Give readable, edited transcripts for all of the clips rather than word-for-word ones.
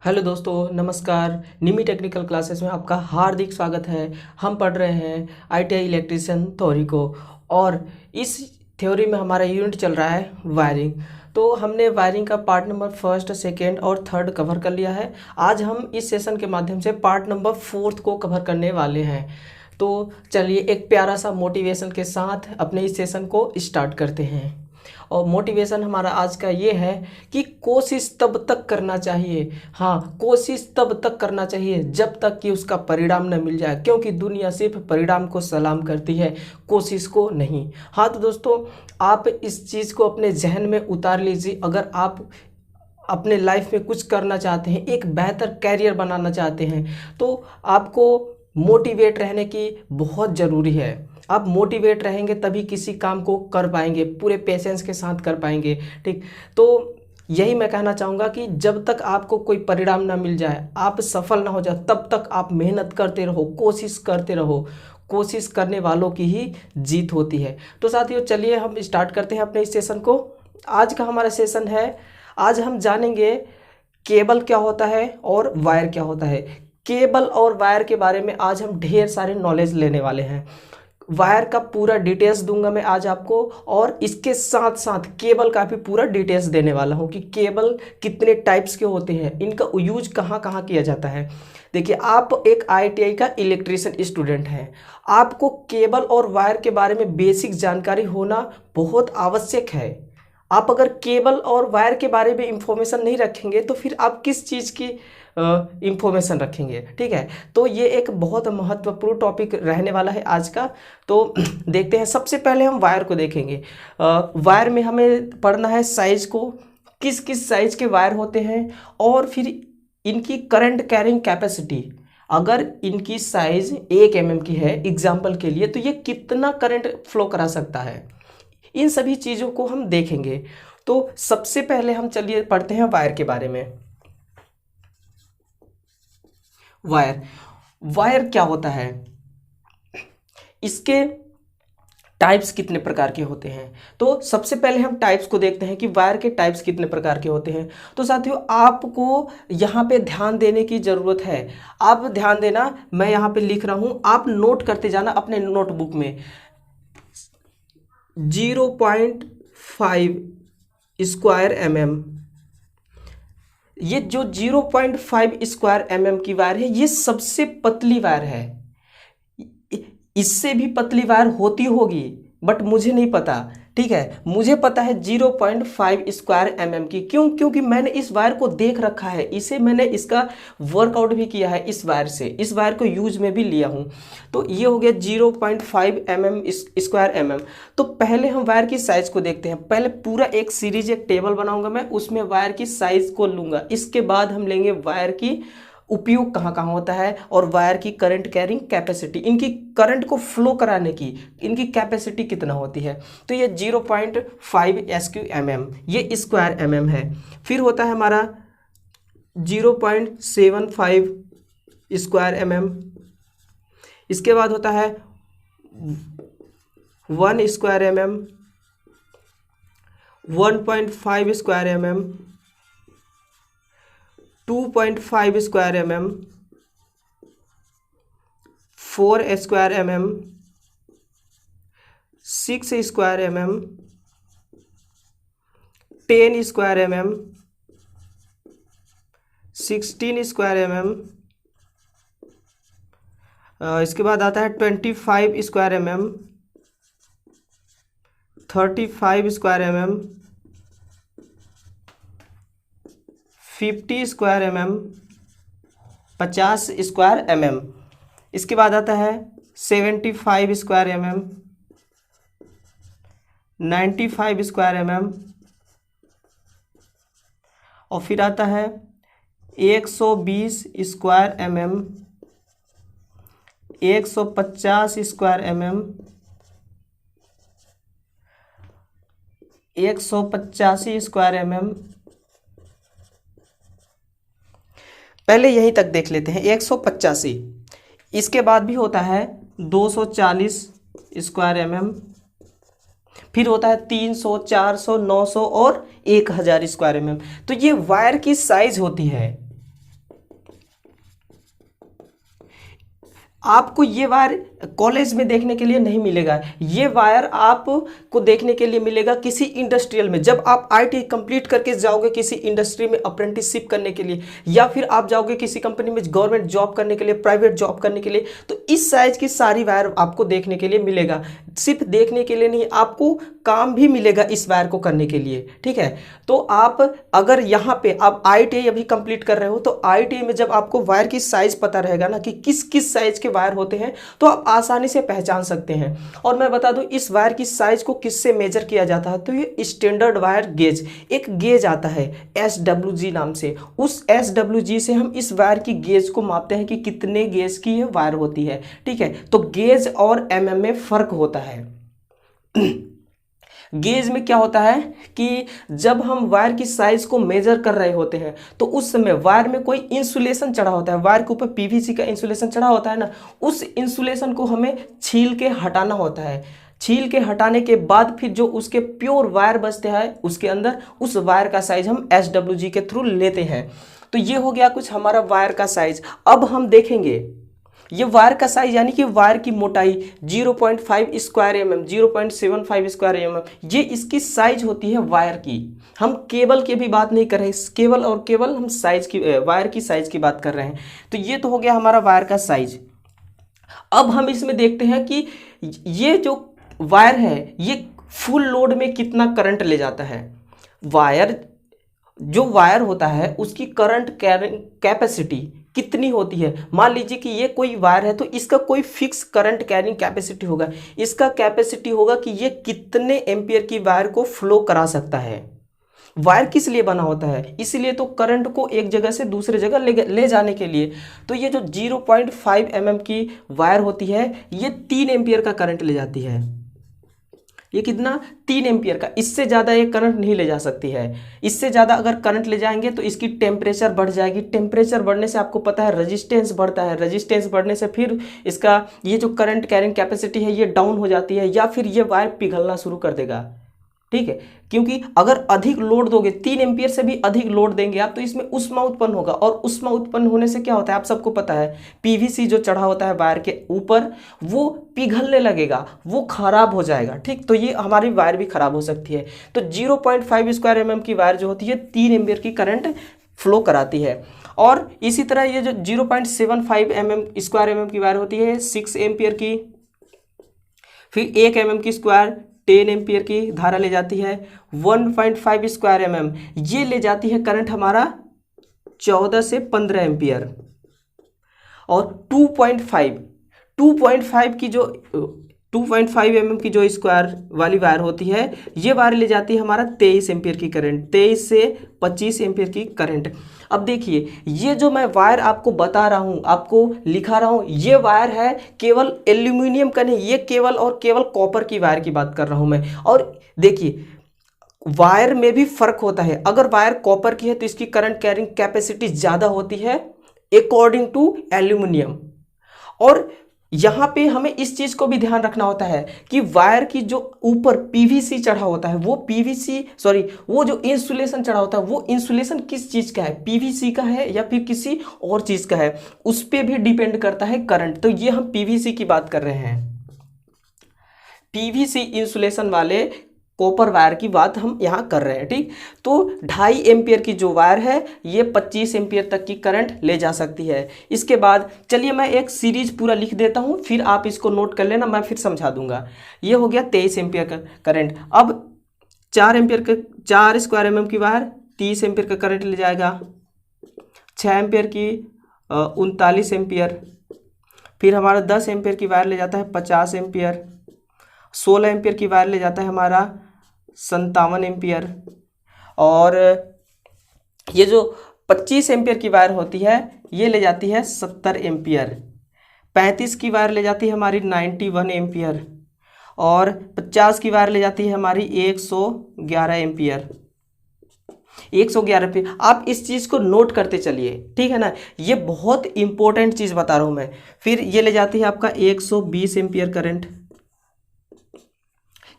Hello दोस्तों, नमस्कार। निमी technical classes में आपका हार्दिक स्वागत है। हम पढ़ रहे हैं आईटीआई इलेक्ट्रीशियन थ्योरी को, और इस थ्योरी में हमारा यूनिट चल रहा है वायरिंग। तो हमने वायरिंग का पार्ट नंबर फर्स्ट, सेकेंड और थर्ड कवर कर लिया है। आज हम इस सेशन के माध्यम से पार्ट नंबर फोर्थ को कवर करने वाले हैं। तो चलिए एक प्यारा सा मोटिवेशन के साथ अपने इस सेशन को स्टार्ट करते हैं। और मोटिवेशन हमारा आज का ये है कि कोशिश तब तक करना चाहिए। हाँ, कोशिश तब तक करना चाहिए जब तक कि उसका परिणाम न मिल जाए, क्योंकि दुनिया सिर्फ परिणाम को सलाम करती है, कोशिश को नहीं। हाँ तो दोस्तों, आप इस चीज़ को अपने जहन में उतार लीजिए। अगर आप अपने लाइफ में कुछ करना चाहते हैं, एक बेहतर कैरियर बनाना चाहते हैं, तो आपको मोटिवेट रहने की बहुत ज़रूरी है। आप मोटिवेट रहेंगे तभी किसी काम को कर पाएंगे, पूरे पेशेंस के साथ कर पाएंगे। ठीक, तो यही मैं कहना चाहूँगा कि जब तक आपको कोई परिणाम ना मिल जाए, आप सफल ना हो जाए, तब तक आप मेहनत करते रहो, कोशिश करते रहो। कोशिश करने वालों की ही जीत होती है। तो साथियों, चलिए हम स्टार्ट करते हैं अपने इस सेशन को। आज का हमारा सेशन है, आज हम जानेंगे केबल क्या होता है और वायर क्या होता है। केबल और वायर के बारे में आज हम ढेर सारे नॉलेज लेने वाले हैं। वायर का पूरा डिटेल्स दूंगा मैं आज आपको, और इसके साथ साथ केबल का भी पूरा डिटेल्स देने वाला हूँ कि केबल कितने टाइप्स के होते हैं, इनका यूज कहाँ कहाँ किया जाता है। देखिए, आप एक आईटीआई का इलेक्ट्रीशियन स्टूडेंट हैं, आपको केबल और वायर के बारे में बेसिक जानकारी होना बहुत आवश्यक है। आप अगर केबल और वायर के बारे में इंफॉर्मेशन नहीं रखेंगे तो फिर आप किस चीज़ की इंफॉर्मेशन रखेंगे। ठीक है, तो ये एक बहुत महत्वपूर्ण टॉपिक रहने वाला है आज का। तो देखते हैं, सबसे पहले हम वायर को देखेंगे। वायर में हमें पढ़ना है साइज को, किस किस साइज के वायर होते हैं, और फिर इनकी करंट कैरिंग कैपेसिटी। अगर इनकी साइज 1 mm की है एग्जाम्पल के लिए, तो ये कितना करंट फ्लो करा सकता है, इन सभी चीज़ों को हम देखेंगे। तो सबसे पहले हम चलिए पढ़ते हैं वायर के बारे में। वायर, वायर क्या होता है, इसके टाइप्स कितने प्रकार के होते हैं। तो सबसे पहले हम टाइप्स को देखते हैं कि वायर के टाइप्स कितने प्रकार के होते हैं। तो साथियों, आपको यहाँ पे ध्यान देने की ज़रूरत है। आप ध्यान देना, मैं यहाँ पे लिख रहा हूँ, आप नोट करते जाना अपने नोटबुक में। 0.5 स्क्वायर mm, ये जो 0.5 स्क्वायर mm की वायर है, ये सबसे पतली वायर है। इससे भी पतली वायर होती होगी, बट मुझे नहीं पता। ठीक है, मुझे पता है 0.5 स्क्वायर mm की। क्यों? क्योंकि मैंने इस वायर को देख रखा है, इसे मैंने इसका वर्कआउट भी किया है इस वायर से, इस वायर को यूज में भी लिया हूँ। तो ये हो गया 0.5 स्क्वायर mm। तो पहले हम वायर की साइज को देखते हैं। पहले पूरा एक सीरीज, एक टेबल बनाऊंगा मैं, उसमें वायर की साइज को लूंगा। इसके बाद हम लेंगे वायर की उपयोग कहाँ कहाँ होता है, और वायर की करंट कैरिंग कैपेसिटी, इनकी करंट को फ्लो कराने की इनकी कैपेसिटी कितना होती है। तो ये 0.5 SQ mm, ये स्क्वायर mm है। फिर होता है हमारा 0.75 स्क्वायर mm। इसके बाद होता है 1 square mm, 1.5 square mm, 2.5 square mm, 4 square mm, 6 square mm, 10 square mm, 16 square mm। इसके बाद आता है 25 square mm, 35 square mm, 50 square mm, 50 square mm। इसके बाद आता है 75 स्क्वायर mm, 95 स्क्वायर mm, और फिर आता है 120 square mm, 150 square mm, 185 square mm। पहले यहीं तक देख लेते हैं, 185। इसके बाद भी होता है 240 स्क्वायर mm, फिर होता है 300, 400, 900 और 1000 स्क्वायर mm। तो ये वायर की साइज होती है, आपको ये वायर कॉलेज में देखने के लिए नहीं मिलेगा, ये वायर आपको देखने के लिए मिलेगा किसी इंडस्ट्रियल में। जब आप आईटी कंप्लीट करके जाओगे किसी इंडस्ट्री में अप्रेंटिसशिप करने के लिए, या फिर आप जाओगे किसी कंपनी में गवर्नमेंट जॉब करने के लिए, प्राइवेट जॉब करने के लिए, तो इस साइज की सारी वायर आपको देखने के लिए मिलेगा। सिर्फ देखने के लिए नहीं, आपको काम भी मिलेगा इस वायर को करने के लिए, ठीक है। तो आप अगर यहाँ पे आप आईटीआई अभी कंप्लीट कर रहे हो, तो आईटीआई में जब आपको वायर की साइज पता रहेगा ना कि किस किस साइज के वायर होते हैं, तो आप आसानी से पहचान सकते हैं। और मैं बता दूं इस वायर की साइज को किससे मेजर किया जाता है, तो ये स्टैंडर्ड वायर गेज, एक गेज आता है SWG नाम से, उस SWG से हम इस वायर की गेज को मापते हैं कि कितने गेज की ये वायर होती है, ठीक है। तो गेज और mm में फर्क होता है। गेज में क्या होता है कि जब हम वायर की साइज को मेजर कर रहे होते हैं, तो उस समय वायर में कोई इंसुलेशन चढ़ा होता है, वायर के ऊपर पीवीसी का इंसुलेशन चढ़ा होता है ना, उस इंसुलेशन को हमें छील के हटाना होता है। छील के हटाने के बाद फिर जो उसके प्योर वायर बचते हैं उसके अंदर, उस वायर का साइज हम SWG के थ्रू लेते हैं। तो ये हो गया कुछ हमारा वायर का साइज। अब हम देखेंगे ये वायर का साइज, यानी कि वायर की मोटाई 0.5 स्क्वायर mm, 0.75 स्क्वायर mm, ये इसकी साइज होती है वायर की। हम केबल की भी बात नहीं कर रहे, केवल और केवल हम साइज की, वायर की साइज की बात कर रहे हैं। तो ये तो हो गया हमारा वायर का साइज। अब हम इसमें देखते हैं कि ये जो वायर है ये फुल लोड में कितना करंट ले जाता है। वायर, जो वायर होता है उसकी करंट कैरिंग कैपेसिटी कितनी होती है। मान लीजिए कि ये कोई वायर है, तो इसका कोई फिक्स करंट कैरिंग कैपेसिटी होगा। इसका कैपेसिटी होगा कि ये कितने एम्पियर की वायर को फ्लो करा सकता है। वायर किस लिए बना होता है, इसलिए तो करंट को एक जगह से दूसरे जगह ले जाने के लिए। तो ये जो 0.5 mm की वायर होती है, ये 3 एम्पियर का करंट ले जाती है। ये कितना, 3 एम्पियर का। इससे ज़्यादा ये करंट नहीं ले जा सकती है। इससे ज़्यादा अगर करंट ले जाएंगे तो इसकी टेम्परेचर बढ़ जाएगी। टेम्परेचर बढ़ने से आपको पता है रेजिस्टेंस बढ़ता है। रेजिस्टेंस बढ़ने से फिर इसका ये जो करंट कैरिंग कैपेसिटी है ये डाउन हो जाती है, या फिर ये वायर पिघलना शुरू कर देगा, ठीक है। क्योंकि अगर अधिक लोड दोगे, 3 एम्पियर से भी अधिक लोड देंगे आप, तो इसमें उष्मा उत्पन्न होगा, और उष्मा उत्पन्न होने से क्या होता है आप सबको पता है, पीवीसी जो चढ़ा होता है वायर के ऊपर वो पिघलने लगेगा, वो खराब हो जाएगा, ठीक। तो ये हमारी वायर भी खराब हो सकती है। तो 0.5 स्क्वायर mm की वायर जो होती है 3 एम्पियर की करंट फ्लो कराती है। और इसी तरह ये जो 0.75 स्क्वायर mm की वायर होती है 6 एम्पियर की, फिर 1 mm की स्क्वायर 10 एम्पियर की धारा ले जाती है। 1.5 स्क्वायर mm ये ले जाती है करंट हमारा 14 से 15 एम्पियर। और 2.5 की जो 2.5 mm की जो स्क्वायर वाली वायर होती है, ये वायर ले जाती है हमारा 23 एम्पियर की करंट, 23 से 25 एम्पियर की करंट। अब देखिए ये जो मैं वायर आपको बता रहा हूँ, आपको लिखा रहा हूँ, ये वायर है केवल एल्यूमिनियम का नहीं, ये केवल और केवल कॉपर की वायर की बात कर रहा हूँ मैं। और देखिए वायर में भी फर्क होता है। अगर वायर कॉपर की है तो इसकी करंट कैरिंग कैपेसिटी ज़्यादा होती है अकॉर्डिंग टू एल्यूमिनियम। और यहाँ पे हमें इस चीज़ को भी ध्यान रखना होता है कि वायर की जो ऊपर पीवीसी चढ़ा होता है, वो जो इंसुलेशन चढ़ा होता है, वो इंसुलेशन किस चीज़ का है, पीवीसी का है या फिर किसी और चीज़ का है, उस पर भी डिपेंड करता है करंट। तो ये हम पीवीसी की बात कर रहे हैं, पीवीसी इंसुलेशन वाले कॉपर वायर की बात हम यहाँ कर रहे हैं, ठीक। तो 2.5 एम्पियर की जो वायर है ये 25 एम्पियर तक की करंट ले जा सकती है। इसके बाद चलिए मैं एक सीरीज पूरा लिख देता हूँ, फिर आप इसको नोट कर लेना, मैं फिर समझा दूंगा। ये हो गया 23 एम्पियर का करंट। अब 4 एम्पियर का 4 स्क्वायर mm की वायर 30 एम्पियर का करंट ले जाएगा। 6 एम्पियर की 39 एम्पियर। फिर हमारा 10 एम्पियर की वायर ले जाता है 50 एम्पियर। 16 एम्पियर की वायर ले जाता है हमारा 57 एम्पियर। और ये जो 25 एम्पियर की वायर होती है ये ले जाती है 70 एम्पियर। 35 की वायर ले जाती है हमारी 91 एम्पियर। और 50 की वायर ले जाती है हमारी 111 एम्पियर। 111 एम्पियर। आप इस चीज़ को नोट करते चलिए, ठीक है ना, ये बहुत इंपॉर्टेंट चीज़ बता रहा हूँ मैं। फिर ये ले जाती है आपका 120 एम्पियर करंट।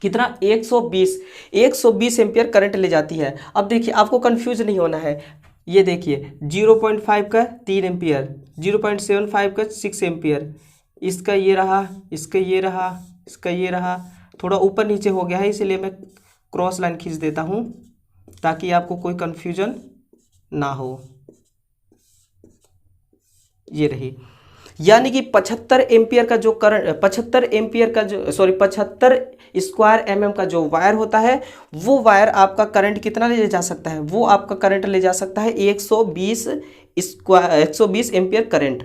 कितना, 120 एम्पियर करंट ले जाती है। अब देखिए आपको कंफ्यूज नहीं होना है, ये देखिए 0.5 का 3 एम्पियर, 0.75 का 6 एम्पियर, इसका ये रहा, इसका ये रहा, इसका ये रहा, थोड़ा ऊपर नीचे हो गया है, इसलिए मैं क्रॉस लाइन खींच देता हूँ ताकि आपको कोई कंफ्यूजन ना हो। ये रही, यानी कि 75 एम्पियर का जो करंट, 75 एम्पियर का जो 75 स्क्वायर mm का जो वायर होता है, वो वायर आपका करंट कितना ले जा सकता है, वो आपका करंट ले जा सकता है 120 एम्पियर करंट।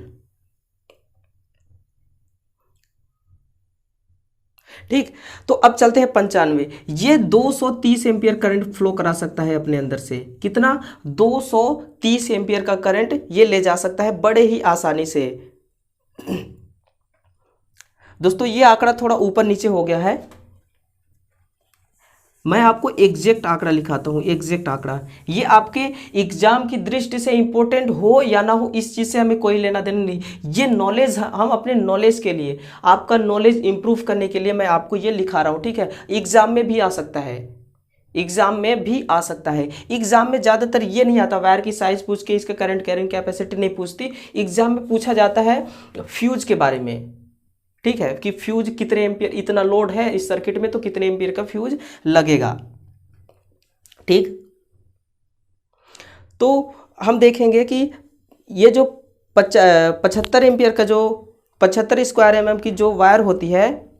ठीक, तो अब चलते हैं 95। ये 230 एम्पियर करंट फ्लो करा सकता है अपने अंदर से। कितना? 230 एम्पियर का करंट ये ले जा सकता है बड़े ही आसानी से। दोस्तों ये आंकड़ा थोड़ा ऊपर नीचे हो गया है, मैं आपको एग्जैक्ट आंकड़ा लिखाता हूं। एग्जैक्ट आंकड़ा ये आपके एग्जाम की दृष्टि से इंपॉर्टेंट हो या ना हो, इस चीज से हमें कोई लेना देना नहीं। ये नॉलेज हम अपने नॉलेज के लिए, आपका नॉलेज इंप्रूव करने के लिए मैं आपको ये लिखा रहा हूं। ठीक है, एग्जाम में भी आ सकता है, एग्जाम में भी आ सकता है। एग्जाम में ज़्यादातर ये नहीं आता, वायर की साइज पूछ के इसका करंट कैरिंग कैपेसिटी नहीं पूछती। एग्जाम में पूछा जाता है फ्यूज के बारे में। ठीक है, कि फ्यूज कितने एम्पियर, इतना लोड है इस सर्किट में तो कितने एम्पियर का फ्यूज लगेगा। ठीक, तो हम देखेंगे कि ये जो 75 एम्पियर का जो 75 स्क्वायर mm की जो वायर होती है,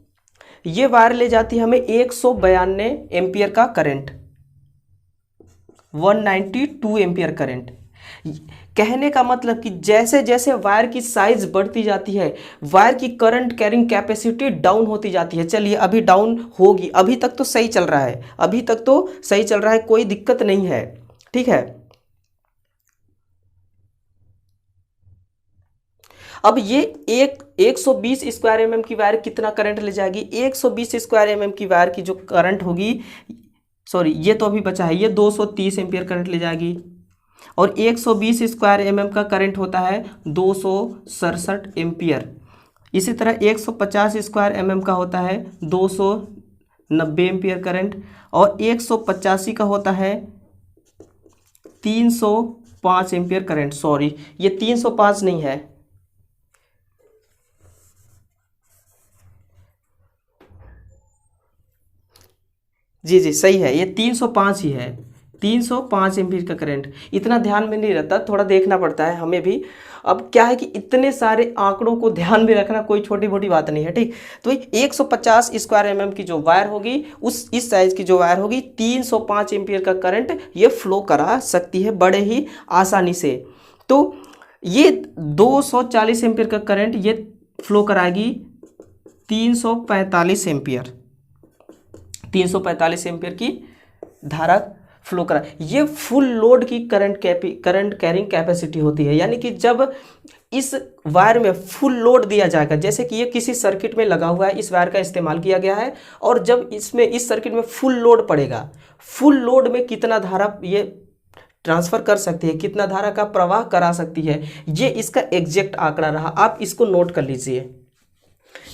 ये वायर ले जाती है हमें 192 एम्पियर का करंट, 192 एम्पियर करंट। कहने का मतलब कि जैसे जैसे वायर की साइज बढ़ती जाती है, वायर की करंट कैरिंग कैपेसिटी डाउन होती जाती है। चलिए अभी डाउन होगी, अभी तक तो सही चल रहा है, अभी तक तो सही चल रहा है, कोई दिक्कत नहीं है। ठीक है, अब ये 120 स्क्वायर mm की वायर कितना करंट ले जाएगी? 120 स्क्वायर mm की वायर की जो करंट होगी, सॉरी ये तो अभी बचा है, ये 230 एम्पियर करंट ले जाएगी। और 120 स्क्वायर mm का करंट होता है 267 एम्पियर। इसी तरह 150 स्क्वायर mm का होता है 290 एम्पियर करंट, और 185 का होता है 305 एम्पियर करंट। सॉरी ये 305 नहीं है, जी जी सही है, ये 305 ही है, 305 एम्पीयर का करंट। इतना ध्यान में नहीं रहता, थोड़ा देखना पड़ता है हमें भी। अब क्या है कि इतने सारे आंकड़ों को ध्यान में रखना कोई छोटी मोटी बात नहीं है। ठीक, तो 150 स्क्वायर mm की जो वायर होगी, उस इस साइज की जो वायर होगी, 305 एम्पीयर का करंट ये फ्लो करा सकती है बड़े ही आसानी से। तो ये 240 एम्पीयर का करंट ये फ्लो कराएगी 345 एम्पीयर, 345 एम्पीयर की धारा फ्लो करा। ये फुल लोड की करंट कैरिंग कैपेसिटी होती है, यानी कि जब इस वायर में फुल लोड दिया जाएगा, जैसे कि ये किसी सर्किट में लगा हुआ है, इस वायर का इस्तेमाल किया गया है, और जब इसमें इस सर्किट में फुल लोड पड़ेगा, फुल लोड में कितना धारा ये ट्रांसफर कर सकती है, कितना धारा का प्रवाह करा सकती है, ये इसका एग्जैक्ट आंकड़ा रहा। आप इसको नोट कर लीजिए,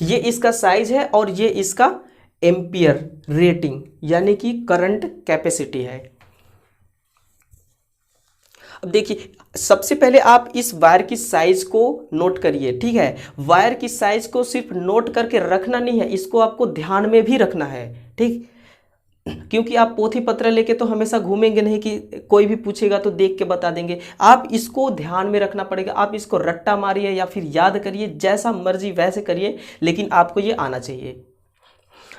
ये इसका साइज है और ये इसका एम्पियर रेटिंग यानी कि करंट कैपेसिटी है। अब देखिए, सबसे पहले आप इस वायर की साइज को नोट करिए। ठीक है, वायर की साइज को सिर्फ नोट करके रखना नहीं है, इसको आपको ध्यान में भी रखना है। ठीक, क्योंकि आप पोथी पत्र लेके तो हमेशा घूमेंगे नहीं कि कोई भी पूछेगा तो देख के बता देंगे। आप इसको ध्यान में रखना पड़ेगा। आप इसको रट्टा मारिए या फिर याद करिए, जैसा मर्जी वैसे करिए, लेकिन आपको ये आना चाहिए।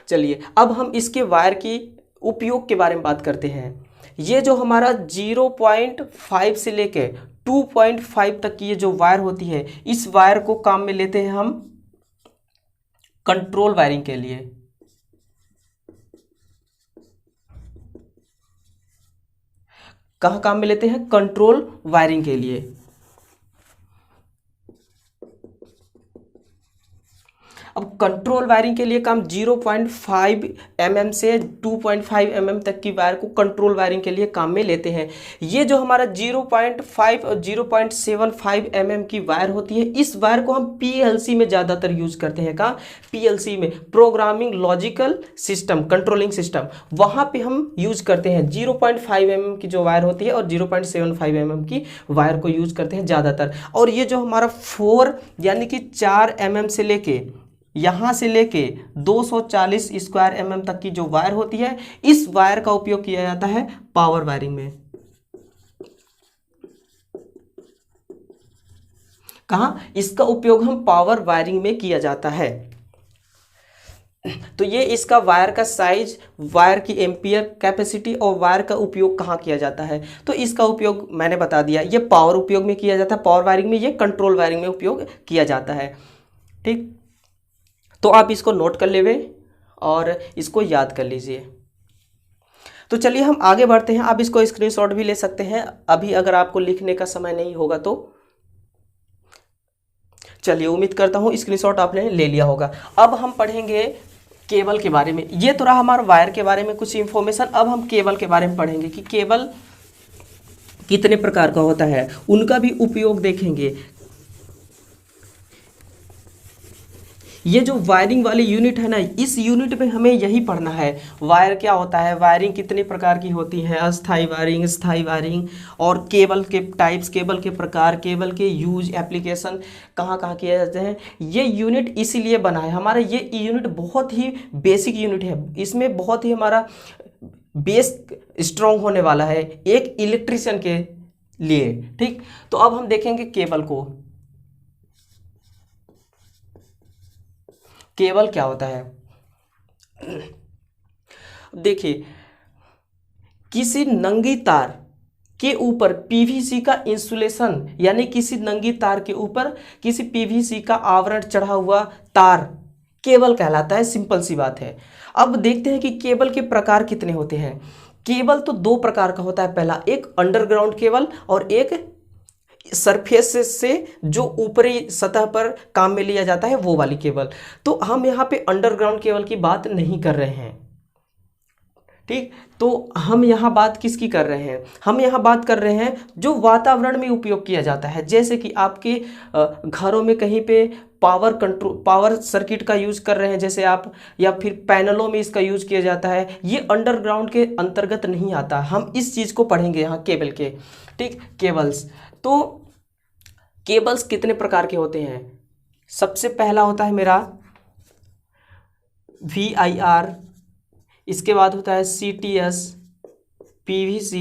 चलिए अब हम इसके वायर की उपयोग के बारे में बात करते हैं। ये जो हमारा 0.5 से लेके 2.5 तक की ये जो वायर होती है, इस वायर को काम में लेते हैं हम कंट्रोल वायरिंग के लिए। कहाँ काम में लेते हैं? कंट्रोल वायरिंग के लिए। अब कंट्रोल वायरिंग के लिए काम 0.5 mm से 2.5 mm तक की वायर को कंट्रोल वायरिंग के लिए काम में लेते हैं। ये जो हमारा 0.5 और 0.75 mm की वायर होती है, इस वायर को हम PLC में ज़्यादातर यूज करते हैं। कहाँ? PLC में, programming logical system, controlling system, वहाँ पे हम यूज करते हैं 0.5 mm की जो वायर होती है और 0.75 mm की वायर को यूज करते हैं ज़्यादातर। और ये जो हमारा 4 यानी कि 4 mm से लेके यहाँ से लेके 240 स्क्वायर mm तक की जो वायर होती है, इस वायर का उपयोग किया जाता है पावर वायरिंग में। कहाँ? इसका उपयोग हम पावर वायरिंग में किया जाता है। तो ये इसका वायर का साइज, वायर की एम्पियर कैपेसिटी और वायर का उपयोग कहाँ किया जाता है, तो इसका उपयोग मैंने बता दिया। ये पावर उपयोग में किया जाता है, पावर वायरिंग में, ये कंट्रोल वायरिंग में उपयोग किया जाता है। ठीक, तो आप इसको नोट कर लेवे और इसको याद कर लीजिए। तो चलिए हम आगे बढ़ते हैं। आप इसको स्क्रीनशॉट भी ले सकते हैं अभी, अगर आपको लिखने का समय नहीं होगा तो। चलिए, उम्मीद करता हूँ स्क्रीनशॉट आपने ले लिया होगा। अब हम पढ़ेंगे केबल के बारे में। ये तो रहा हमारा वायर के बारे में कुछ इंफॉर्मेशन। अब हम केबल के बारे में पढ़ेंगे कि केबल कितने प्रकार का होता है, उनका भी उपयोग देखेंगे। ये जो वायरिंग वाली यूनिट है ना, इस यूनिट में हमें यही पढ़ना है, वायर क्या होता है, वायरिंग कितने प्रकार की होती है, अस्थाई वायरिंग, स्थाई वायरिंग, और केबल के टाइप्स, केबल के प्रकार, केबल के यूज, एप्लीकेशन कहाँ कहाँ किए जाते हैं। ये यूनिट इसीलिए बना है हमारा। ये यूनिट बहुत ही बेसिक यूनिट है, इसमें बहुत ही हमारा बेस स्ट्रॉन्ग होने वाला है एक इलेक्ट्रिशियन के लिए। ठीक, तो अब हम देखेंगे केबल को। केबल क्या होता है? देखिए, किसी नंगी तार के ऊपर पीवीसी का इंसुलेशन, यानी किसी नंगी तार के ऊपर किसी पीवीसी का आवरण चढ़ा हुआ तार केबल कहलाता है। सिंपल सी बात है। अब देखते हैं कि केबल के प्रकार कितने होते हैं। केबल तो 2 प्रकार का होता है। पहला, एक अंडरग्राउंड केबल और एक सरफेस से जो ऊपरी सतह पर काम में लिया जाता है, वो वाली केबल। तो हम यहाँ पे अंडरग्राउंड केबल की बात नहीं कर रहे हैं। ठीक, तो हम यहाँ बात किसकी कर रहे हैं? हम यहाँ बात कर रहे हैं जो वातावरण में उपयोग किया जाता है। जैसे कि आपके घरों में कहीं पे पावर सर्किट का यूज कर रहे हैं जैसे आप, या फिर पैनलों में इसका यूज किया जाता है, ये अंडरग्राउंड के अंतर्गत नहीं आता। हम इस चीज़ को पढ़ेंगे यहाँ केबल के। ठीक, केबल्स। तो केबल्स कितने प्रकार के होते हैं? सबसे पहला होता है मेरा VIR, इसके बाद होता है CTS, PVC,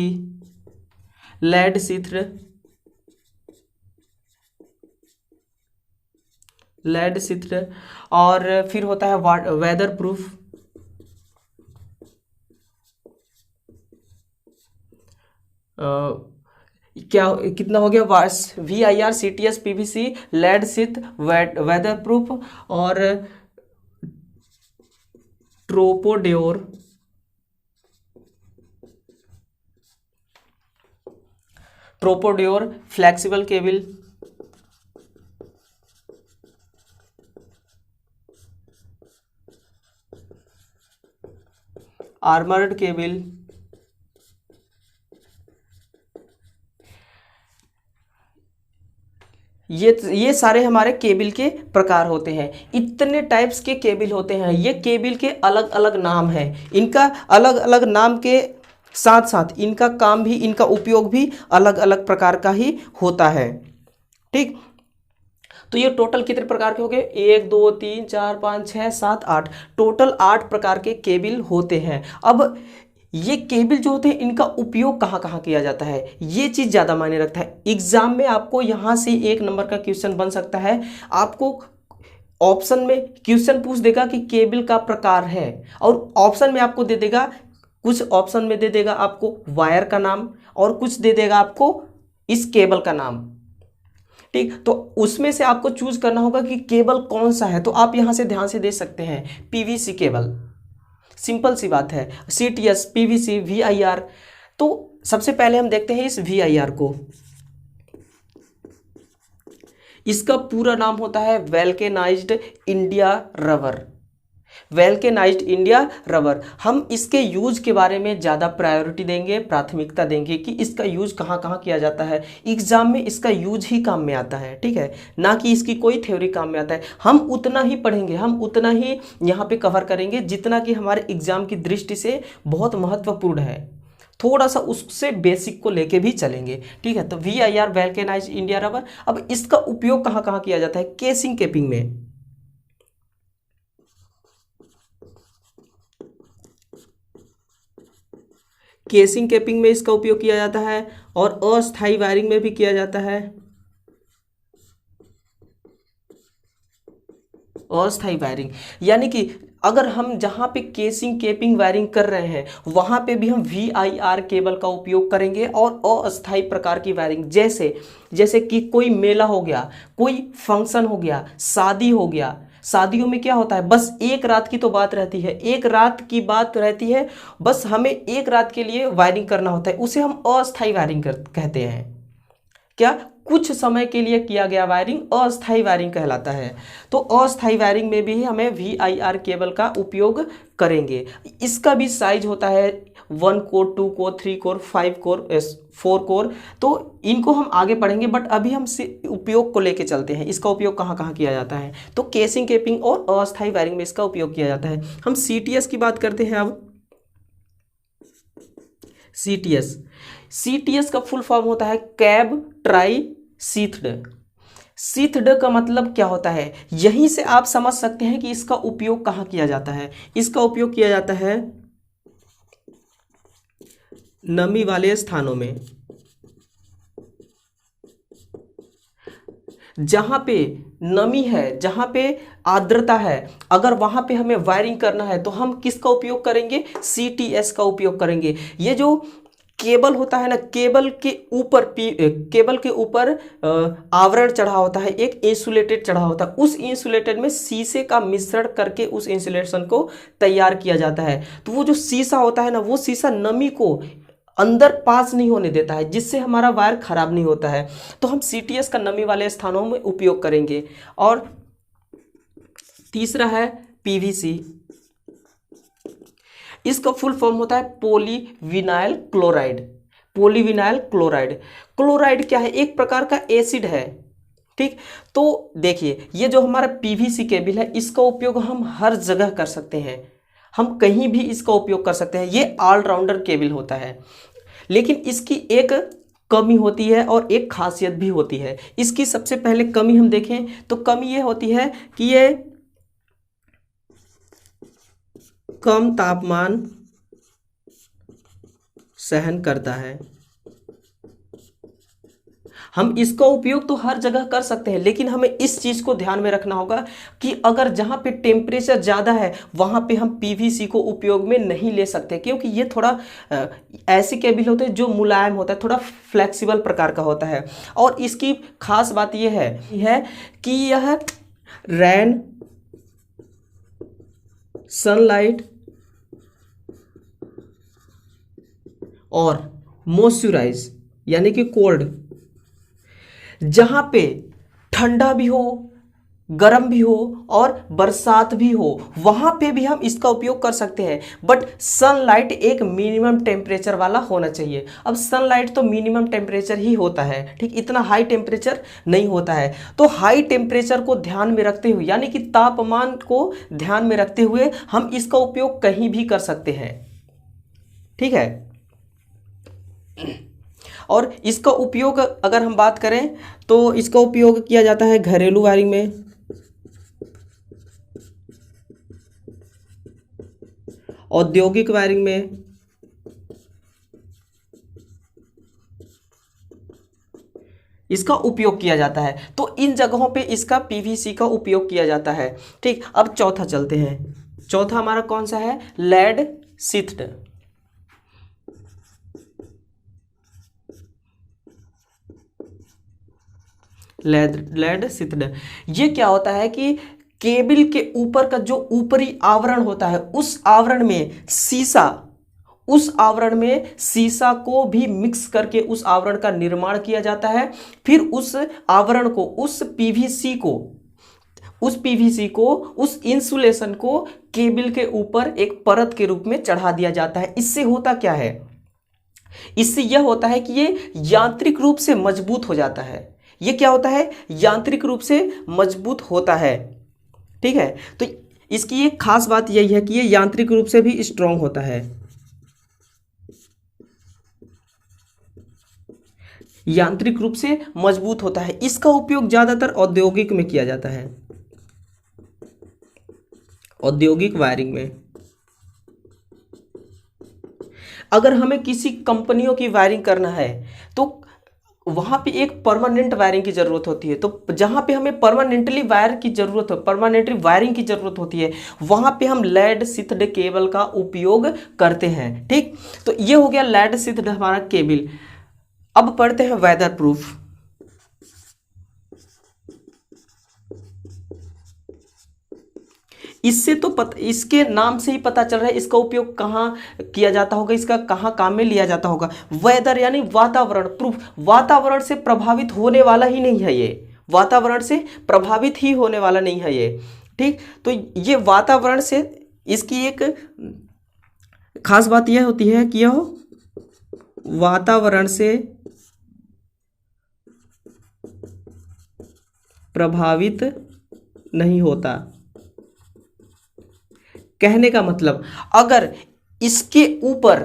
लेड छिद्र, और फिर होता है वेदर प्रूफ, क्या कितना हो गया? VIR, CTS, PVC, लेड छिद्र, वेदर प्रूफ और ट्रोपोड्योर, फ्लेक्सिबल केबल, आर्मर्ड केबल, ये सारे हमारे केबल के प्रकार होते हैं। इतने टाइप्स के केबल होते हैं। ये केबल के अलग अलग नाम हैं। इनका अलग अलग नाम के साथ साथ इनका काम भी, इनका उपयोग भी अलग अलग प्रकार का ही होता है। ठीक, तो ये टोटल कितने प्रकार के हो गए? 1 2 3 4 5 6 7 8, टोटल 8 प्रकार के केबल होते हैं। अब ये केबल जो होते हैं, इनका उपयोग कहाँ कहाँ किया जाता है, ये चीज़ ज़्यादा मायने रखता है। एग्जाम में आपको यहाँ से 1 नंबर का क्वेश्चन बन सकता है। आपको ऑप्शन में क्वेश्चन पूछ देगा कि केबल का प्रकार है, और ऑप्शन में आपको दे देगा, कुछ ऑप्शन में दे देगा आपको वायर का नाम और कुछ दे देगा आपको इस केबल का नाम। ठीक, तो उसमें से आपको चूज करना होगा कि केबल कौन सा है। तो आप यहाँ से ध्यान से दे सकते हैं, PVC केबल, सिंपल सी बात है। CTS, PVC, VIR। तो सबसे पहले हम देखते हैं इस VIR को। इसका पूरा नाम होता है vulcanised India rubber. Vulcanised India rubber. हम इसके यूज के बारे में ज़्यादा प्रायोरिटी देंगे, प्राथमिकता देंगे कि इसका यूज कहाँ कहाँ किया जाता है। एग्जाम में इसका यूज ही काम में आता है, ठीक है, ना कि इसकी कोई थ्योरी काम में आता है। हम उतना ही पढ़ेंगे, हम उतना ही यहाँ पे कवर करेंगे जितना कि हमारे एग्जाम की दृष्टि से बहुत महत्वपूर्ण है। थोड़ा सा उससे बेसिक को लेके भी चलेंगे, ठीक है। तो VIR वल्केनाइज्ड इंडिया रबर। अब इसका उपयोग कहाँ कहाँ किया जाता है? केसिंग कैपिंग में। केसिंग कैपिंग में इसका उपयोग किया जाता है और अस्थायी वायरिंग में भी किया जाता है। अस्थायी वायरिंग यानी कि अगर हम जहाँ पे केसिंग कैपिंग वायरिंग कर रहे हैं वहाँ पे भी हम VIR केबल का उपयोग करेंगे। और अस्थायी प्रकार की वायरिंग जैसे कि कोई मेला हो गया, कोई फंक्शन हो गया, शादी हो गया। शादियों में क्या होता है, बस एक रात की तो बात रहती है, एक रात की बात रहती है, बस हमें एक रात के लिए वायरिंग करना होता है, उसे हम अस्थायी वायरिंग कहते हैं। क्या? कुछ समय के लिए किया गया वायरिंग अस्थायी वायरिंग कहलाता है। तो अस्थायी वायरिंग में भी हमें VIR केबल का उपयोग करेंगे। इसका भी साइज होता है 1 core, 2 core, 3 core, 5 core, 4 core. तो इनको हम आगे पढ़ेंगे, बट अभी हम उपयोग को लेके चलते हैं। इसका उपयोग कहाँ कहाँ किया जाता है? तो केसिंग कैपिंग और अस्थायी वायरिंग में इसका उपयोग किया जाता है। हम CTS की बात करते हैं अब। CTS का फुल फॉर्म होता है कैब ट्राई शीथड। शीथड का मतलब क्या होता है? यहीं से आप समझ सकते हैं कि इसका उपयोग कहाँ किया जाता है। इसका उपयोग किया जाता है नमी वाले स्थानों में, जहां पे नमी है, जहां पे आर्द्रता है, अगर वहां पे हमें वायरिंग करना है तो हम किसका उपयोग करेंगे? CTS का उपयोग करेंगे। ये जो केबल होता है ना, केबल के ऊपर आवरण चढ़ा होता है, एक इंसुलेटेड चढ़ा होता है। उस इंसुलेटेड में शीशे का मिश्रण करके उस इंसुलेशन को तैयार किया जाता है। तो वो जो शीशा होता है ना, वो शीशा नमी को अंदर पास नहीं होने देता है, जिससे हमारा वायर खराब नहीं होता है। तो हम CTS का नमी वाले स्थानों में उपयोग करेंगे। और तीसरा है PVC। इसका फुल फॉर्म होता है polyvinyl chloride. Polyvinyl chloride, chloride क्या है? एक प्रकार का एसिड है, ठीक। तो देखिए, ये जो हमारा PVC केबल है, इसका उपयोग हम हर जगह कर सकते हैं, हम कहीं भी इसका उपयोग कर सकते हैं। ये ऑलराउंडर केबल होता है, लेकिन इसकी एक कमी होती है और एक खासियत भी होती है। इसकी सबसे पहले कमी हम देखें तो कमी ये होती है कि ये कम तापमान सहन करता है। हम इसका उपयोग तो हर जगह कर सकते हैं, लेकिन हमें इस चीज को ध्यान में रखना होगा कि अगर जहां पे टेम्परेचर ज्यादा है वहां पे हम PVC को उपयोग में नहीं ले सकते, क्योंकि ये थोड़ा ऐसे केबल होते हैं जो मुलायम होता है, थोड़ा फ्लेक्सिबल प्रकार का होता है। और इसकी खास बात यह है कि यह रैन, सनलाइट और मॉइस्चराइज यानी कि कोल्ड, जहां पे ठंडा भी हो, गर्म भी हो और बरसात भी हो, वहां पे भी हम इसका उपयोग कर सकते हैं। बट सनलाइट एक मिनिमम टेम्परेचर वाला होना चाहिए। अब सनलाइट तो मिनिमम टेम्परेचर ही होता है, ठीक, इतना हाई टेम्परेचर नहीं होता है। तो हाई टेम्परेचर को ध्यान में रखते हुए, यानी कि तापमान को ध्यान में रखते हुए, हम इसका उपयोग कहीं भी कर सकते हैं, ठीक है। और इसका उपयोग अगर हम बात करें तो इसका उपयोग किया जाता है घरेलू वायरिंग में, औद्योगिक वायरिंग में, इसका उपयोग किया जाता है। तो इन जगहों पे इसका PVC का उपयोग किया जाता है, ठीक। अब चौथा चलते हैं। चौथा हमारा कौन सा है? लेड शीथड। लेड शीथड, ये क्या होता है कि केबल के ऊपर का जो ऊपरी आवरण होता है, उस आवरण में शीशा उस आवरण में सीसा को भी मिक्स करके उस आवरण का निर्माण किया जाता है। फिर उस आवरण को, उस पीवीसी को, उस इंसुलेशन को केबल के ऊपर एक परत के रूप में चढ़ा दिया जाता है। इससे होता क्या है? इससे यह होता है कि ये यांत्रिक रूप से मजबूत हो जाता है। ये क्या होता है? यांत्रिक रूप से मजबूत होता है। ठीक है, तो इसकी एक खास बात यही है कि ये यांत्रिक रूप से भी स्ट्रांग होता है। यांत्रिक रूप से मजबूत होता है। इसका उपयोग ज्यादातर औद्योगिक में किया जाता है, औद्योगिक वायरिंग में। अगर हमें किसी कंपनियों की वायरिंग करना है तो वहां पे एक परमानेंट वायरिंग की जरूरत होती है। तो जहां पे हमें परमानेंटली वायरिंग की जरूरत होती है, वहां पे हम लेड सिथड केबल का उपयोग करते हैं। ठीक, तो ये हो गया लेड सिथड हमारा केबल। अब पढ़ते हैं वेदर प्रूफ। इससे तो इसके नाम से ही पता चल रहा है इसका उपयोग कहाँ किया जाता होगा, इसका कहाँ काम में लिया जाता होगा। वेदर यानी वातावरण, प्रूफ वातावरण से प्रभावित होने वाला ही नहीं है ये, वातावरण से प्रभावित ही होने वाला नहीं है ये। ठीक, तो ये वातावरण से, इसकी एक खास बात यह होती है कि यह वातावरण से प्रभावित नहीं होता। कहने का मतलब, अगर इसके ऊपर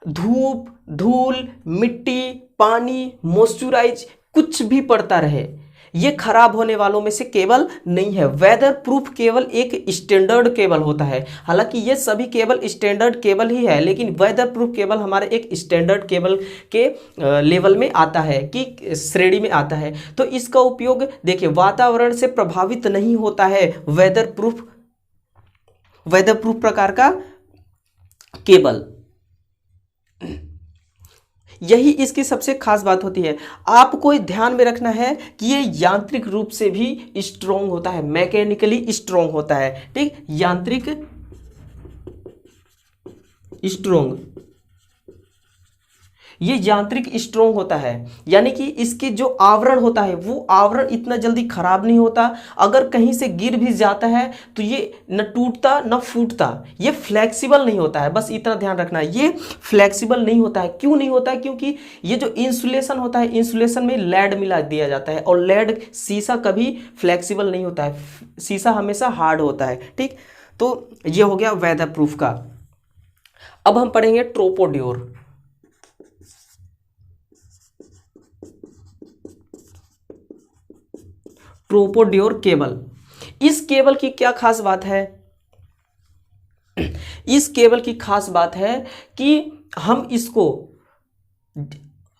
धूप, धूल, मिट्टी, पानी, मॉइस्चराइज कुछ भी पड़ता रहे, ये खराब होने वालों में से केबल नहीं है। वेदर प्रूफ केबल एक स्टैंडर्ड केबल होता है। हालांकि ये सभी केबल स्टैंडर्ड केबल ही है, लेकिन वेदर प्रूफ केबल हमारे एक स्टैंडर्ड केबल के लेवल में आता है, कि श्रेणी में आता है। तो इसका उपयोग देखिए, वातावरण से प्रभावित नहीं होता है वेदर प्रूफ प्रकार का केबल। यही इसकी सबसे खास बात होती है। आपको ध्यान में रखना है कि ये यांत्रिक रूप से भी स्ट्रॉन्ग होता है, मैकेनिकली स्ट्रॉन्ग होता है। ठीक, यांत्रिक स्ट्रॉन्ग, ये यांत्रिक स्ट्रॉन्ग होता है, यानी कि इसके जो आवरण होता है वो आवरण इतना जल्दी खराब नहीं होता। अगर कहीं से गिर भी जाता है तो ये न टूटता न फूटता। ये फ्लेक्सिबल नहीं होता है, बस इतना ध्यान रखना है, ये फ्लेक्सिबल नहीं होता है। क्यों नहीं होता है? क्योंकि ये जो इंसुलेशन होता है, इंसुलेशन में लेड मिला दिया जाता है, और लेड, शीशा कभी फ्लेक्सिबल नहीं होता है, शीशा हमेशा हार्ड होता है। ठीक, तो ये हो गया वेदर प्रूफ का। अब हम पढ़ेंगे ट्रोपोड्योर। ट्रोपोड्योर केबल, इस केबल की क्या खास बात है? इस केबल की खास बात है कि हम इसको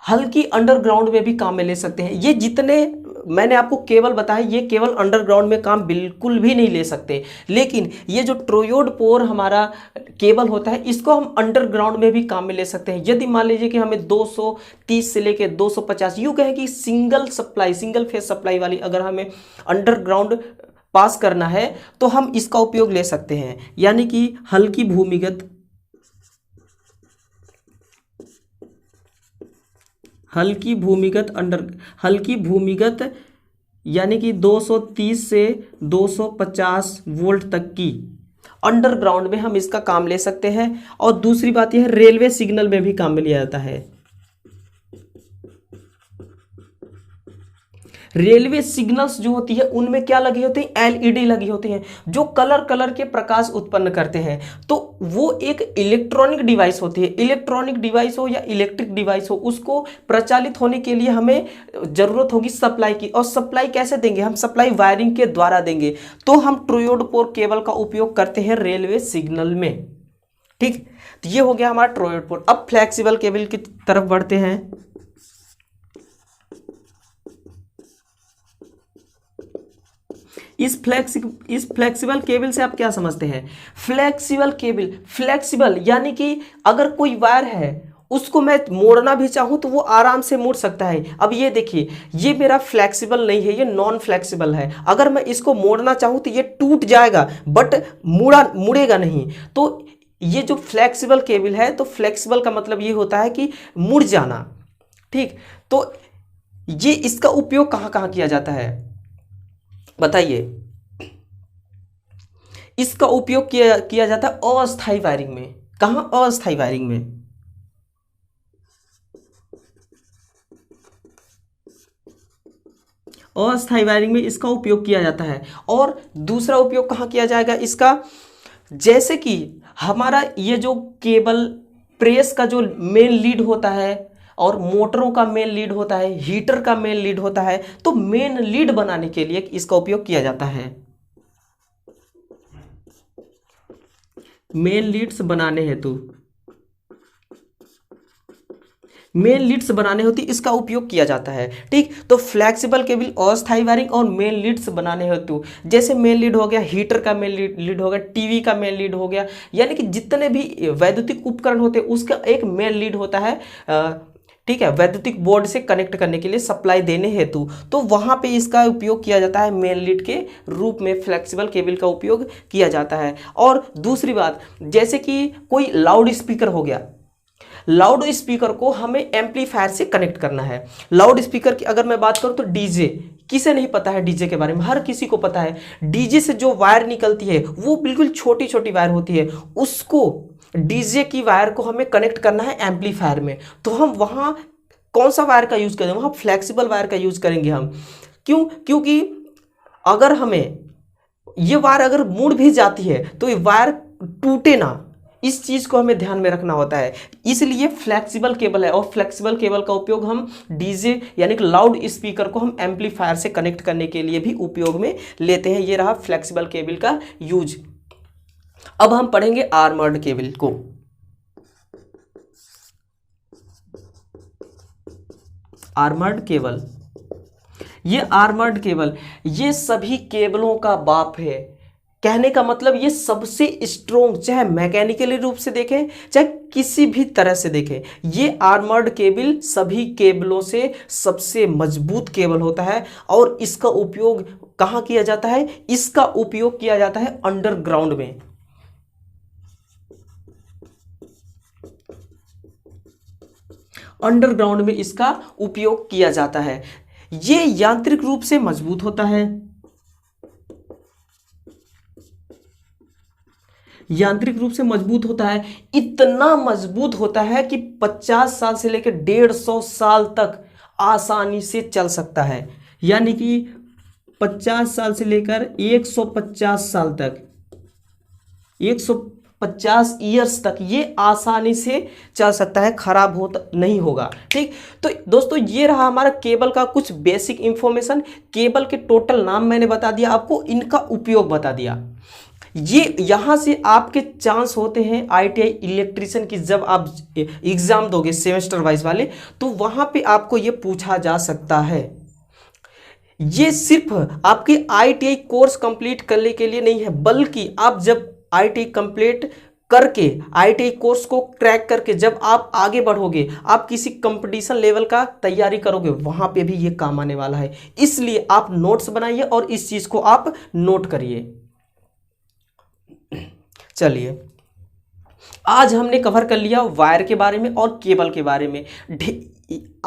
हल्की अंडरग्राउंड में भी काम में ले सकते हैं। ये जितने मैंने आपको केबल बताया, ये केवल अंडरग्राउंड में काम बिल्कुल भी नहीं ले सकते, लेकिन ये जो ट्रोयोड पोर हमारा केबल होता है, इसको हम अंडरग्राउंड में भी काम में ले सकते हैं। यदि मान लीजिए कि हमें 230 से लेके 250, यूँ कहें कि सिंगल फेज सप्लाई वाली अगर हमें अंडरग्राउंड पास करना है तो हम इसका उपयोग ले सकते हैं। यानी कि हल्की भूमिगत यानी कि 230 से 250 वोल्ट तक की अंडरग्राउंड में हम इसका काम ले सकते हैं। और दूसरी बात यह है, रेलवे सिग्नल में भी काम में लिया जाता है। रेलवे सिग्नल्स जो होती है उनमें क्या लगी होती है? एलईडी लगी होती हैं, जो कलर के प्रकाश उत्पन्न करते हैं। तो वो एक इलेक्ट्रॉनिक डिवाइस होती है। इलेक्ट्रॉनिक डिवाइस हो या इलेक्ट्रिक डिवाइस हो, उसको प्रचालित होने के लिए हमें जरूरत होगी सप्लाई की। और सप्लाई कैसे देंगे? हम सप्लाई वायरिंग के द्वारा देंगे। तो हम ट्रोयोड पोर केबल का उपयोग करते हैं रेलवे सिग्नल में। ठीक, तो ये हो गया हमारा ट्रोयोड पोर। अब फ्लेक्सिबल केबल की तरफ बढ़ते हैं। इस फ्लेक्सिबल केबल से आप क्या समझते हैं? फ्लेक्सिबल यानी कि अगर कोई वायर है उसको मैं मोड़ना भी चाहूं तो वो आराम से मुड़ सकता है। अब ये देखिए, ये मेरा फ्लेक्सिबल नहीं है, ये नॉन फ्लेक्सिबल है। अगर मैं इसको मोड़ना चाहूं तो ये टूट जाएगा, बट मुड़ेगा नहीं। तो ये जो फ्लेक्सिबल केबल है, तो फ्लेक्सिबल का मतलब ये होता है कि मुड़ जाना। ठीक, तो ये इसका उपयोग कहाँ कहाँ किया जाता है बताइए। इसका उपयोग किया किया जाता है अस्थायी वायरिंग में। कहाँ? अस्थायी वायरिंग में। अस्थायी वायरिंग में इसका उपयोग किया जाता है। और दूसरा उपयोग कहाँ किया जाएगा इसका? जैसे कि हमारा ये जो केबल प्रेस का जो मेन लीड होता है और मोटरों का मेन लीड होता है, हीटर का मेन लीड होता है, तो मेन लीड बनाने के लिए इसका उपयोग किया जाता है। मेन लीड्स बनाने हेतु, मेन लीड्स बनाने होती इसका उपयोग किया जाता है। ठीक, तो फ्लेक्सिबल केबल अस्थायी वायरिंग और मेन लीड्स बनाने हेतु, जैसे मेन लीड हो गया, हीटर का मेन लीड हो गया, टीवी का मेन लीड हो गया, यानी कि जितने भी वैद्युतिक उपकरण होते हैं उसका एक मेन लीड होता है। ठीक है, वैद्युतिक बोर्ड से कनेक्ट करने के लिए, सप्लाई देने हेतु, तो वहां पे इसका उपयोग किया जाता है। मेन लीड के रूप में फ्लेक्सिबल केबल का उपयोग किया जाता है। और दूसरी बात, जैसे कि कोई लाउड स्पीकर हो गया, लाउड स्पीकर को हमें एम्पलीफायर से कनेक्ट करना है। लाउड स्पीकर की अगर मैं बात करूं तो डीजे, किसे नहीं पता है डीजे के बारे में? हर किसी को पता है। डीजे से जो वायर निकलती है वो बिल्कुल छोटी छोटी वायर होती है, उसको डीजे की वायर को हमें कनेक्ट करना है एम्पलीफायर में। तो हम वहां कौन सा वायर का यूज करेंगे? वहां फ्लेक्सिबल वायर का यूज करेंगे हम। क्यों? क्योंकि अगर हमें ये वायर अगर मुड़ भी जाती है तो ये वायर टूटे ना, इस चीज को हमें ध्यान में रखना होता है। इसलिए फ्लेक्सिबल केबल है, और फ्लेक्सिबल केबल का उपयोग हम डीजे यानी कि लाउड स्पीकर को हम एम्पलीफायर से कनेक्ट करने के लिए भी उपयोग में लेते हैं। ये रहा फ्लेक्सिबल केबल का यूज। अब हम पढ़ेंगे आर्मर्ड केबल को। आर्मर्ड केबल, ये आर्मर्ड केबल ये सभी केबलों का बाप है। कहने का मतलब ये सबसे स्ट्रोंग, चाहे मैकेनिकली रूप से देखें चाहे किसी भी तरह से देखें, ये आर्मर्ड केबल सभी केबलों से सबसे मजबूत केबल होता है। और इसका उपयोग कहाँ किया जाता है? इसका उपयोग किया जाता है अंडरग्राउंड में। अंडरग्राउंड में इसका उपयोग किया जाता है। ये यांत्रिक रूप से मजबूत होता है, यांत्रिक रूप से मजबूत होता है। इतना मजबूत होता है कि 50 साल से लेकर 150 साल तक आसानी से चल सकता है। यानी कि 50 साल से लेकर 150 साल तक, 150 ईयर्स तक ये आसानी से चल सकता है, खराब नहीं होगा। ठीक, तो दोस्तों ये रहा हमारा केबल का कुछ बेसिक इंफॉर्मेशन। केबल के टोटल नाम मैंने बता दिया आपको, इनका उपयोग बता दिया। ये यहां से आपके चांस होते हैं आईटीआई इलेक्ट्रीशियन की, जब आप एग्जाम दोगे सेमेस्टर वाइज वाले, तो वहां पे आपको ये पूछा जा सकता है। ये सिर्फ आपके आईटीआई कोर्स कंप्लीट करने के लिए नहीं है, बल्कि आप जब आईटीआई कंप्लीट करके, आईटीआई कोर्स को क्रैक करके जब आप आगे बढ़ोगे, आप किसी कंपटीशन लेवल का तैयारी करोगे, वहां पे भी ये काम आने वाला है। इसलिए आप नोट्स बनाइए और इस चीज को आप नोट करिए। चलिए, आज हमने कवर कर लिया वायर के बारे में और केबल के बारे में।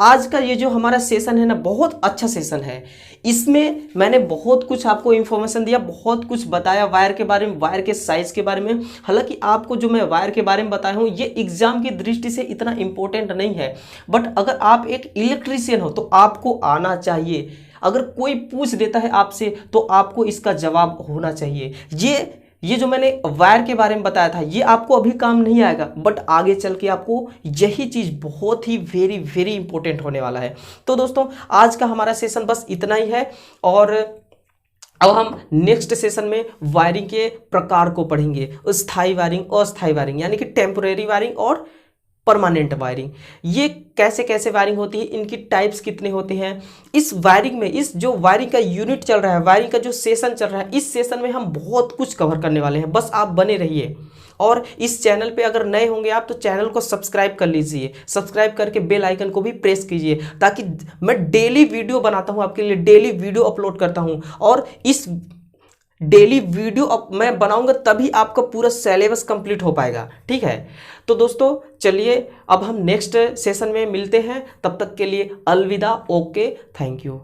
आज का ये जो हमारा सेशन है ना, बहुत अच्छा सेशन है। इसमें मैंने बहुत कुछ आपको इन्फॉर्मेशन दिया, बहुत कुछ बताया वायर के बारे में, वायर के साइज के बारे में। हालांकि आपको जो मैं वायर के बारे में बताया हूँ ये एग्जाम की दृष्टि से इतना इंपॉर्टेंट नहीं है, बट अगर आप एक इलेक्ट्रीशियन हो तो आपको आना चाहिए। अगर कोई पूछ देता है आपसे तो आपको इसका जवाब होना चाहिए। ये जो मैंने वायर के बारे में बताया था ये आपको अभी काम नहीं आएगा, बट आगे चल के आपको यही चीज़ बहुत ही वेरी वेरी इंपॉर्टेंट होने वाला है। तो दोस्तों आज का हमारा सेशन बस इतना ही है, और अब हम नेक्स्ट सेशन में वायरिंग के प्रकार को पढ़ेंगे। स्थायी वायरिंग, अस्थायी वायरिंग, यानी कि टेम्पोरेरी वायरिंग और परमानेंट वायरिंग। ये कैसे कैसे वायरिंग होती है, इनकी टाइप्स कितने होते हैं। इस वायरिंग में, इस जो वायरिंग का यूनिट चल रहा है, वायरिंग का जो सेशन चल रहा है, इस सेशन में हम बहुत कुछ कवर करने वाले हैं। बस आप बने रहिए, और इस चैनल पे अगर नए होंगे आप तो चैनल को सब्सक्राइब कर लीजिए। सब्सक्राइब करके बेल आइकन को भी प्रेस कीजिए, ताकि मैं डेली वीडियो बनाता हूँ आपके लिए, डेली वीडियो अपलोड करता हूँ। और इस डेली वीडियो अब मैं बनाऊंगा तभी आपका पूरा सिलेबस कंप्लीट हो पाएगा। ठीक है, तो दोस्तों चलिए अब हम नेक्स्ट सेशन में मिलते हैं, तब तक के लिए अलविदा। Okay, thank you.